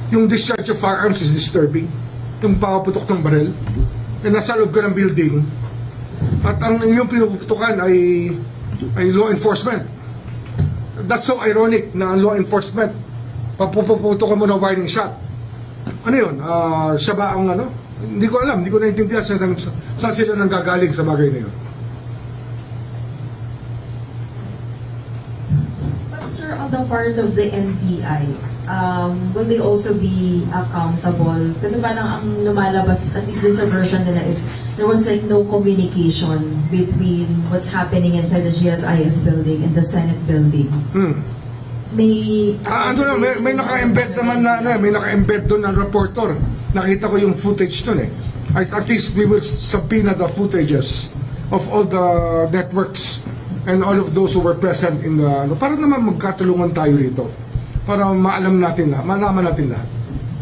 Yung discharge of firearms is disturbing. Yung pakaputok ng baril. Nasa loob ka ng building. At ang inyong pinuputukan ay law enforcement. That's so ironic na ang law enforcement, papuputukan mo na warning shot. Ano yun? Siya ba ang ano? Hindi ko alam, hindi ko naintindihan saan sila nanggagaling sa bagay na yun. But sir, on the part of the NBI, will they also be accountable? Kasi parang ang lumalabas, at least this version nila is, there was like no communication between what's happening inside the GSIS building and the Senate building. May naka-embed naman na, may naka-embed doon ng reporter. Nakita ko yung footage doon eh. At least we will subpoena the footages of all the networks and all of those who were present in the, para naman magkatulungan tayo rito. Para maalam natin lahat, malaman natin lahat.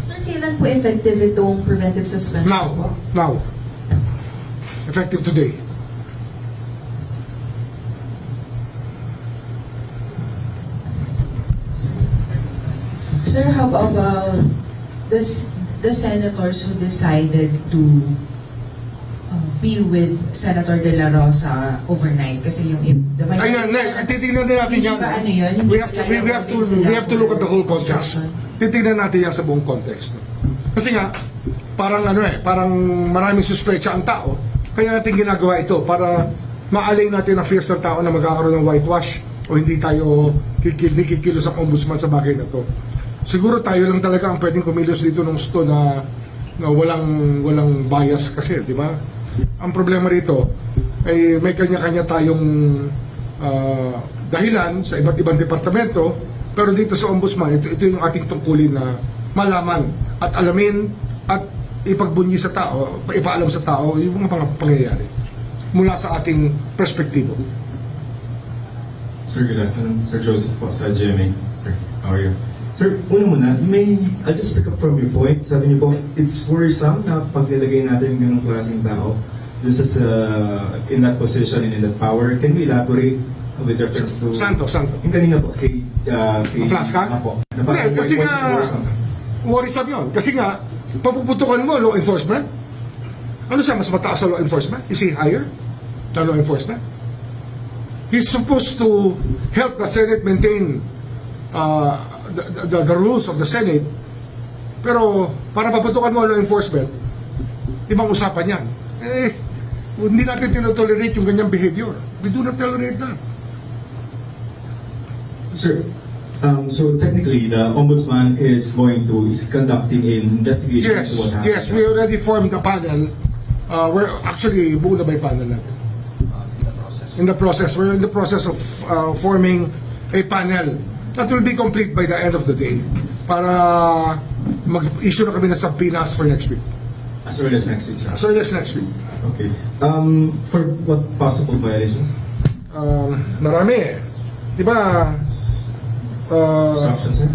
Sir, kailan po effective itong preventive suspension? Now. Effective today. Sir, how about the senators who decided to be with Senator De La Rosa overnight? Kasi yung ayun, titignan natin yan. Ano yun? We have to look at the whole context. Titignan natin yan sa buong context. Kasi nga, parang parang maraming suspecha ang tao. Kaya natin ginagawa ito para maalay natin ang fears ng tao na magkakaroon ng whitewash o hindi tayo kikilos ang ombudsman sa bagay na to. Siguro tayo lang talaga ang pwedeng kumilos dito ng gusto na walang bias kasi, di ba? Ang problema rito ay may kanya-kanya tayong dahilan sa iba't ibang departamento, pero dito sa ombudsman, ito yung ating tungkulin na malaman at alamin at ipagbunyi sa tao, ipaalam sa tao yung mga pangyayari mula sa ating perspektibo. Sir, good afternoon. Sir Joseph po sa GMA. Sir, how are you? Sir, una muna, I'll just pick up from your point. Sabi niyo po, it's worrisome na pag nilagay natin yung ganong klaseng tao. This is in that position and in that power. Can we elaborate with reference to... Santo. Yung kanina po, kay Plaska? Apo. Kasi nga, worrisome yun. Kasi nga, papuputukan mo law enforcement. Ano siya, mas mataas sa law enforcement? Is he higher than law enforcement? He's supposed to help the Senate maintain the rules of the Senate. Pero para paputukan mo law enforcement, ibang usapan yan. Hindi natin tinotolerate yung ganyang behavior. We do not tolerate that. Sir, so technically, the ombudsman is conducting an investigation into what happened. Yes, we already formed a panel. We're actually, buo na ba yung panel natin? We're in the process of forming a panel that will be complete by the end of the day para mag-issue na kami ng subpoenas for next week. As early as next week, sir? As early as next week. Okay. For what possible violations? Marami eh. Di ba? Obstruction, sir?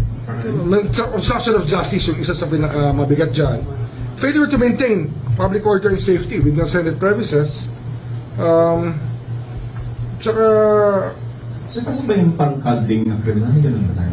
Obstruction of justice yung isa sa pinakamabigat dyan. Failure to maintain public order and safety within Senate premises. Tsaka... Sir, kasi ba yung pang-cuddling na criminal? Ganun ba tayo?